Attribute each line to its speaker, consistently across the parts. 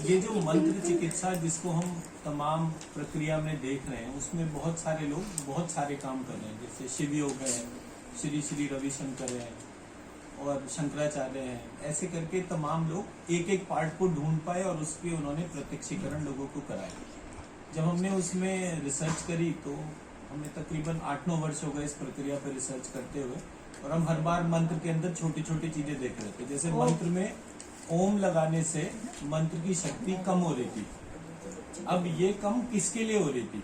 Speaker 1: ये जो मंत्र चिकित्सा जिसको हम तमाम प्रक्रिया में देख रहे हैं, उसमें बहुत सारे लोग बहुत सारे काम कर रहे हैं। जैसे शिव योग है, श्री श्री रविशंकर है और शंकराचार्य हैं। ऐसे करके तमाम लोग एक एक पार्ट को ढूंढ पाए और उसके उन्होंने प्रत्यक्षीकरण लोगों को कराया। जब हमने उसमें रिसर्च करी तो हमें तकरीबन 8-9 वर्ष हो गए इस प्रक्रिया पर रिसर्च करते हुए, और हम हर बार मंत्र के अंदर छोटी छोटी चीजें देख रहे थे। जैसे मंत्र में ओम लगाने से मंत्र की शक्ति कम हो रही थी। अब ये कम किसके लिए हो रही थी?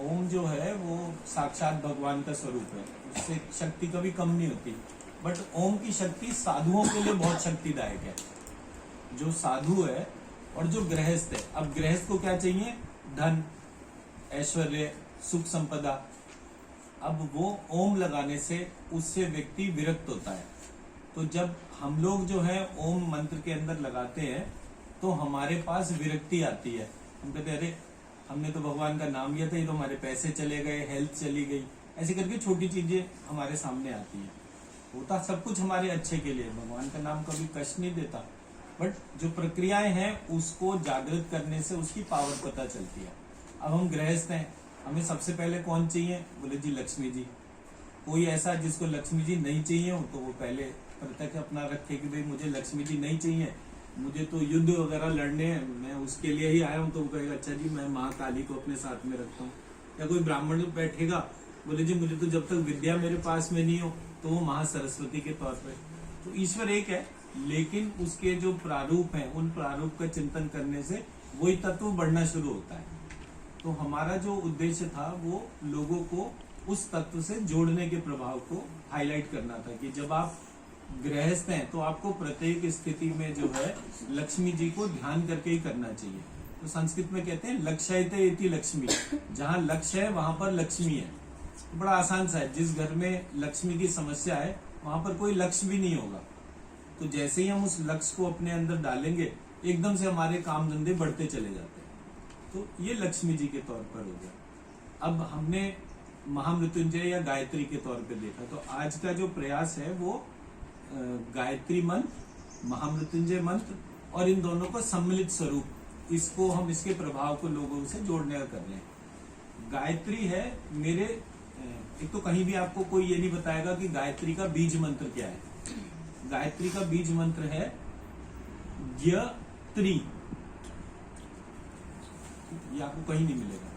Speaker 1: ओम जो है वो साक्षात भगवान का स्वरूप है, उससे शक्ति कभी कम नहीं होती। बट ओम की शक्ति साधुओं के लिए बहुत शक्तिदायक है। जो साधु है और जो गृहस्थ है, अब गृहस्थ को क्या चाहिए? धन, ऐश्वर्य, सुख संपदा। अब वो ओम लगाने से उससे व्यक्ति विरक्त होता है। तो जब हम लोग जो है ओम मंत्र के अंदर लगाते हैं तो हमारे पास विरक्ति आती है। हम कहते हैं अरे हमने तो भगवान का नाम लिया था, ये तो हमारे पैसे चले गए, हेल्थ चली गई। ऐसे करके छोटी चीजें हमारे सामने आती है। होता सब कुछ हमारे अच्छे के लिए, भगवान का नाम कभी कष्ट नहीं देता। बट जो प्रक्रियाएं हैं उसको जागृत करने से उसकी पावर पता चलती है। अब हम गृहस्थ हैं, हमें सबसे पहले कौन चाहिए? बोले जी लक्ष्मी जी। कोई ऐसा जिसको लक्ष्मी जी नहीं चाहिए हो तो वो पहले प्रत्यक्ष अपना रखे कि भाई मुझे लक्ष्मी जी नहीं चाहिए, मुझे तो युद्ध वगैरह लड़ने हैं, मैं उसके लिए ही आया हूँ। तो वो कहेगा अच्छा जी मैं माँ काली को अपने साथ में रखता हूँ। या कोई ब्राह्मण बैठेगा, बोले जी मुझे तो जब तक विद्या मेरे पास में नहीं हो, तो वो महा सरस्वती के तौर पर। तो ईश्वर एक है, लेकिन उसके जो प्रारूप हैं उन प्रारूप का चिंतन करने से वही तत्व बढ़ना शुरू होता है। तो हमारा जो उद्देश्य था वो लोगों को उस तत्व से जोड़ने के प्रभाव को हाईलाइट करना था कि जब आप गृहस्थ हैं तो आपको प्रत्येक स्थिति में जो है लक्ष्मी जी को ध्यान करके ही करना चाहिए। तो संस्कृत में कहते हैं लक्ष्यते इति लक्ष्मी, जहाँ लक्ष्य है वहां पर लक्ष्मी है। तो बड़ा आसान सा है, जिस घर में लक्ष्मी की समस्या है वहां पर कोई लक्ष्य भी नहीं होगा। तो जैसे ही हम उस लक्ष्य को अपने अंदर डालेंगे एकदम से हमारे काम धंधे बढ़ते चले जाते हैं। तो ये लक्ष्मी जी के तौर पर हो गया। अब हमने महामृत्युंजय या गायत्री के तौर पे देखा, तो आज का जो प्रयास है वो गायत्री मंत्र, महामृत्युंजय मंत्र और इन दोनों का सम्मिलित स्वरूप, इसको हम इसके प्रभाव को लोगों से जोड़ने का कर रहे हैं। गायत्री है मेरे, एक तो कहीं भी आपको कोई ये नहीं बताएगा कि गायत्री का बीज मंत्र क्या है। गायत्री का बीज मंत्र है ज्ञत्री, ये आपको कहीं नहीं मिलेगा।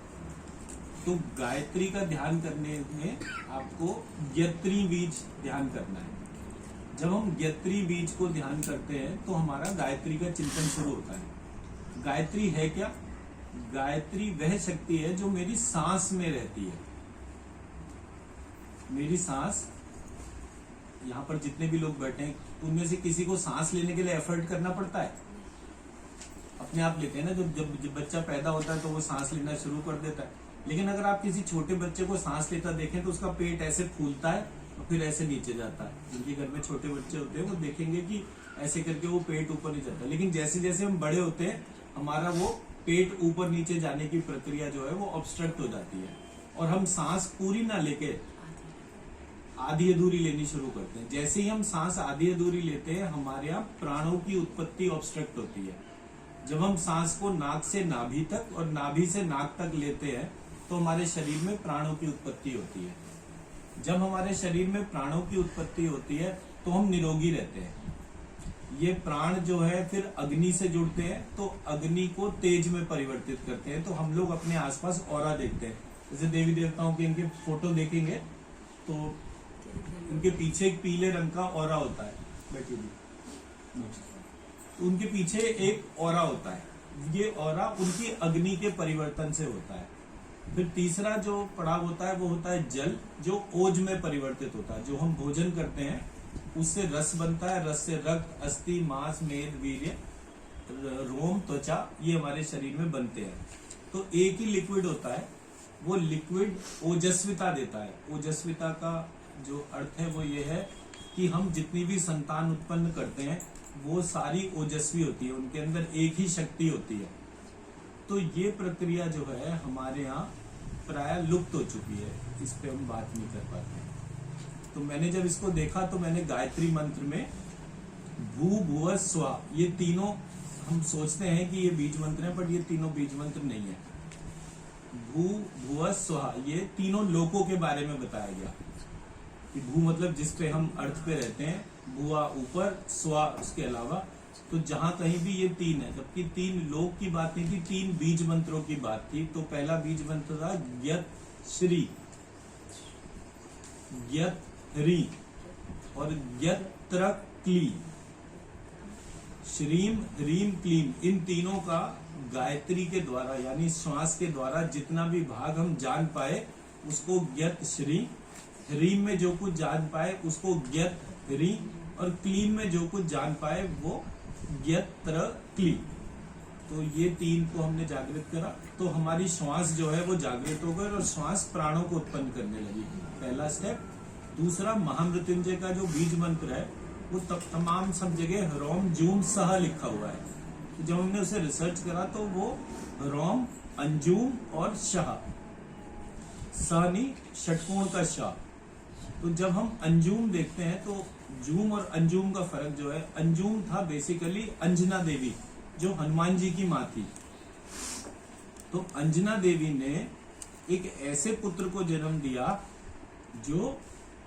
Speaker 1: तो गायत्री का ध्यान करने में आपको ज्ञत्री बीज ध्यान करना है। जब हम ज्ञत्री बीज को ध्यान करते हैं तो हमारा गायत्री का चिंतन शुरू होता है। गायत्री है क्या? गायत्री वह शक्ति है जो मेरी सांस में रहती है। मेरी सांस, यहाँ पर जितने भी लोग बैठे हैं उनमें से किसी को सांस लेने के लिए एफर्ट करना पड़ता है? अपने आप लेते हैं ना। जब बच्चा पैदा होता है तो वो सांस लेना शुरू कर देता है। लेकिन अगर आप किसी छोटे बच्चे को सांस लेता देखें तो उसका पेट ऐसे फूलता है और फिर ऐसे नीचे जाता है। जिनके घर में छोटे बच्चे होते हैं वो देखेंगे कि ऐसे करके वो पेट ऊपर नहीं जाता। लेकिन जैसे जैसे हम बड़े होते हैं हमारा वो पेट ऊपर नीचे जाने की प्रक्रिया जो है वो ऑब्स्ट्रक्ट हो जाती है और हम सांस पूरी ना लेके आधी अधूरी लेनी शुरू करते हैं। जैसे ही हम सांस आधी अधूरी लेते हैं हमारे यहाँ प्राणों की उत्पत्ति ऑब्स्ट्रक्ट होती है। जब हम सांस को नाक से नाभि तक और नाभि से नाक तक लेते हैं तो हमारे शरीर में प्राणों की उत्पत्ति होती है। जब हमारे शरीर में प्राणों की उत्पत्ति होती है तो हम निरोगी रहते हैं। ये प्राण जो है फिर अग्नि से जुड़ते हैं तो अग्नि को तेज में परिवर्तित करते हैं। तो हम लोग अपने आसपास ऑरा देखते हैं। जैसे देवी देवताओं के इनके फोटो देखेंगे तो उनके पीछे एक पीले रंग का ऑरा होता है। बैठिए, तो उनके पीछे एक ऑरा होता है। ये ऑरा उनकी अग्नि के परिवर्तन से होता है। फिर तीसरा जो पड़ाव होता है वो होता है जल, जो ओज में परिवर्तित होता है। जो हम भोजन करते हैं उससे रस बनता है। रस से रक्त, अस्थि, मांस, मेद, वीर्य, रोम, त्वचा ये हमारे शरीर में बनते हैं। तो एक ही लिक्विड होता है, वो लिक्विड ओजस्विता देता है। ओजस्विता का जो अर्थ है वो ये है कि हम जितनी भी संतान उत्पन्न करते हैं वो सारी ओजस्वी होती है, उनके अंदर एक ही शक्ति होती है। तो ये प्रक्रिया जो है हमारे यहाँ प्राय लुप्त हो चुकी है, इस पे हम बात नहीं कर पाते हैं। तो मैंने जब इसको देखा तो मैंने गायत्री मंत्र में भू भुव स्वा ये तीनों हम सोचते हैं कि ये बीज मंत्र है, बट ये तीनों बीज मंत्र नहीं है। भू भुव स्वहा, ये तीनों लोकों के बारे में बताया गया कि भू मतलब जिस पे हम अर्थ पे रहते हैं, भुआ ऊपर, स्वा उसके अलावा। तो जहां कहीं भी ये तीन है, जबकि तीन लोक की बात नहीं थी, तीन बीज मंत्रों की बात थी। तो पहला बीज मंत्र था ज्ञत श्री, ज्ञत ह्री और ज्ञत्र क्ली। श्रीम ह्रीम क्लीम, इन तीनों का गायत्री के द्वारा यानी श्वास के द्वारा जितना भी भाग हम जान पाए उसको ज्ञत श्री, ह्रीम में जो कुछ जान पाए उसको ज्ञत ह्री और क्लीम में जो कुछ जान पाए वो ज्ञत्र क्ली। तो ये तीन को हमने जागृत करा, तो हमारी श्वास जो है वो जागृत हो गई और श्वास प्राणों को उत्पन्न करने लगी। पहला स्टेप। दूसरा, महामृत्युंजय का जो बीज मंत्र है वो तमाम सब जगह ह्रोम जूम सह लिखा हुआ है। तो जब हमने उसे रिसर्च करा तो वो ह्रोम, अंजुम और शाह, सानी षटकोण का शाह। तो जब हम अंजुम देखते हैं तो जूम और अंजुम का फर्क जो है, अंजुम था बेसिकली अंजना देवी जो हनुमान जी की माँ थी। तो अंजना देवी ने एक ऐसे पुत्र को जन्म दिया जो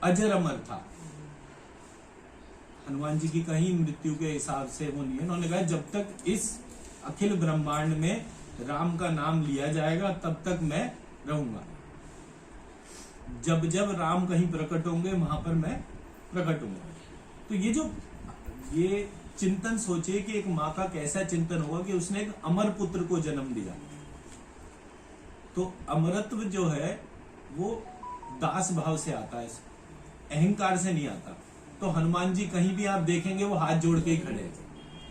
Speaker 1: अजर अमर था। हनुमान जी की कहीं मृत्यु के हिसाब से वो नहीं है। उन्होंने कहा जब तक इस अखिल ब्रह्मांड में राम का नाम लिया जाएगा तब तक मैं रहूंगा। जब जब राम कहीं प्रकट होंगे वहां पर मैं प्रकट होऊंगा। तो ये चिंतन सोचिए कि एक माँ का कैसा चिंतन होगा कि उसने एक अमर पुत्र को जन्म दिया। तो अमरत्व जो है वो दास भाव से आता है, अहंकार से नहीं आता। तो हनुमान जी कहीं भी आप देखेंगे वो हाथ जोड़ के ही खड़े हैं।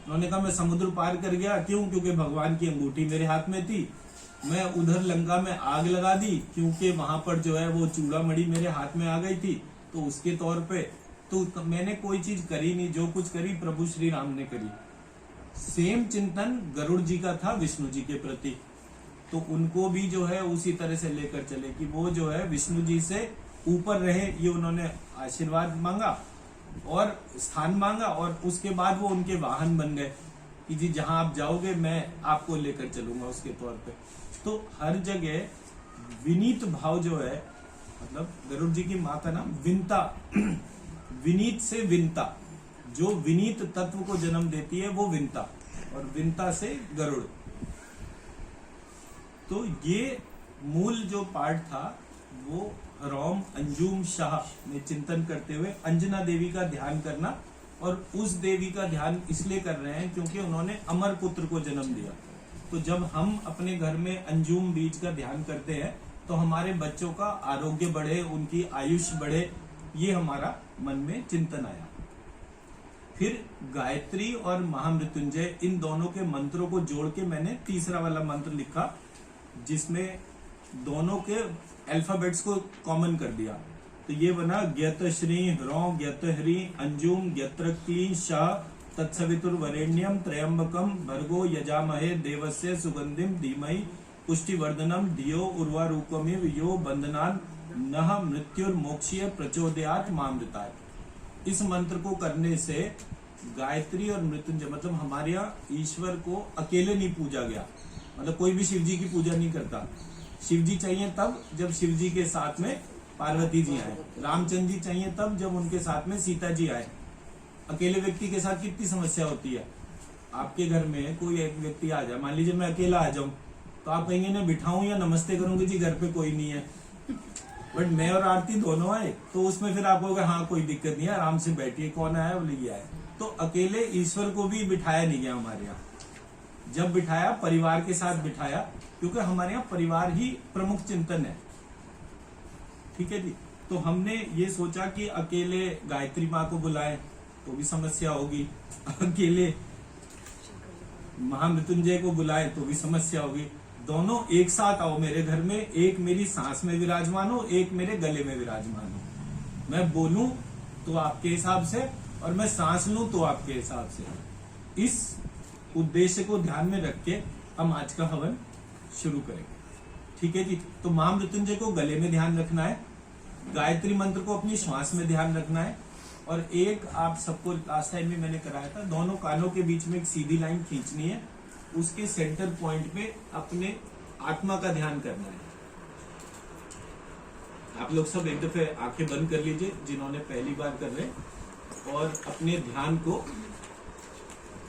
Speaker 1: उन्होंने कहा मैं समुद्र पार कर गया, क्यों? क्योंकि भगवान की अंगूठी मेरे हाथ में थी। मैं उधर लंका में आग लगा दी क्योंकि वहां पर जो है वो चूड़ामणि मेरे हाथ में आ गई थी। तो उसके तौर पे तो मैंने कोई चीज करी नहीं, जो कुछ करी प्रभु श्री राम ने करी। सेम चिंतन गरुड़ जी का था विष्णु जी के प्रति। तो उनको भी जो है उसी तरह से लेकर चले कि वो जो है विष्णु जी से ऊपर रहे। ये उन्होंने आशीर्वाद मांगा और स्थान मांगा और उसके बाद वो उनके वाहन बन गए कि जी जहां आप जाओगे मैं आपको लेकर चलूंगा उसके तौर पे। तो हर जगह विनीत भाव जो है, मतलब गरुड़ जी की माँ का नाम विनता, विनीत से विनता, जो विनीत तत्व को जन्म देती है वो विनता, और विनता से गरुड़। तो ये मूल जो पार्ट था वो ह्रोम अंजुम शाह में चिंतन करते हुए अंजना देवी का ध्यान करना। और उस देवी का ध्यान इसलिए कर रहे हैं क्योंकि उन्होंने अमर पुत्र को जन्म दिया। तो जब हम अपने घर में अंजुम बीज का ध्यान करते हैं तो हमारे बच्चों का आरोग्य बढ़े, उनकी आयुष बढ़े, ये हमारा मन में चिंतन आया। फिर गायत्री और महामृत्युंजय, इन दोनों के मंत्रों को जोड़ के मैंने तीसरा वाला मंत्र लिखा जिसमें दोनों के अल्फाबेट्स को कॉमन कर दिया। तो ये बना ज्ञत श्री ह्रों ज्ञत ह्री अंजुम ज्ञत्र क्ली शाह तत्सवितुर्वरेण्यम त्र्यंबकम भर्गो यजामहे देवस्य सुगंधिम धीमहि पुष्टिवर्धनम धियो उर्वारुकमिव यो बंधनान नह मृत्युर्मोक्षीय प्रचोदयात् मामृताय। इस मंत्र को करने से गायत्री और मृत्युंजय, मतलब हमारे यहाँ ईश्वर को अकेले नहीं पूजा गया। मतलब कोई भी शिव जी की पूजा नहीं करता। शिव जी चाहिए तब जब शिव जी के साथ में पार्वती जी आए, रामचंद्र जी चाहिए तब जब उनके साथ में सीता जी आए। अकेले व्यक्ति के साथ कितनी समस्या होती है। आपके घर में कोई एक व्यक्ति आ जाए, मान लीजिए मैं अकेला आ जाऊं, तो आप कहेंगे ना बिठाऊं या नमस्ते करूंगे, जी घर पे कोई नहीं है। बट मैं और आरती दोनों आए तो उसमें फिर आप कहोगे हाँ कोई दिक्कत नहीं है, आराम से बैठिए, कौन आया बोले ये आए। तो अकेले ईश्वर को भी बिठाया नहीं गया हमारे यहाँ। जब बिठाया परिवार के साथ बिठाया, क्योंकि हमारे यहाँ परिवार ही प्रमुख चिंतन है। ठीक है जी। तो हमने ये सोचा कि अकेले गायत्री माँ को बुलाएं तो भी समस्या होगी, अकेले महामृत्युंजय को बुलाएं तो भी समस्या होगी। दोनों एक साथ आओ मेरे घर में, एक मेरी सांस में विराजमान हो, एक मेरे गले में विराजमान हो। मैं बोलूं तो आपके हिसाब से और मैं सांस लूं तो आपके हिसाब से। इस उद्देश्य को ध्यान में रख के हम आज का हवन शुरू करेंगे। ठीक है जी। तो महामृत्युंजय को गले में ध्यान रखना है, गायत्री मंत्र को अपनी श्वास में ध्यान रखना है, और एक आप सबको लास्ट टाइम में मैंने कराया था, दोनों कानों के बीच में एक सीधी लाइन खींचनी है, उसके सेंटर पॉइंट पे अपने आत्मा का ध्यान करना है। आप लोग सब एक दफे आंखें बंद कर लीजिए जिन्होंने पहली बार कर रहे हैं, और अपने ध्यान को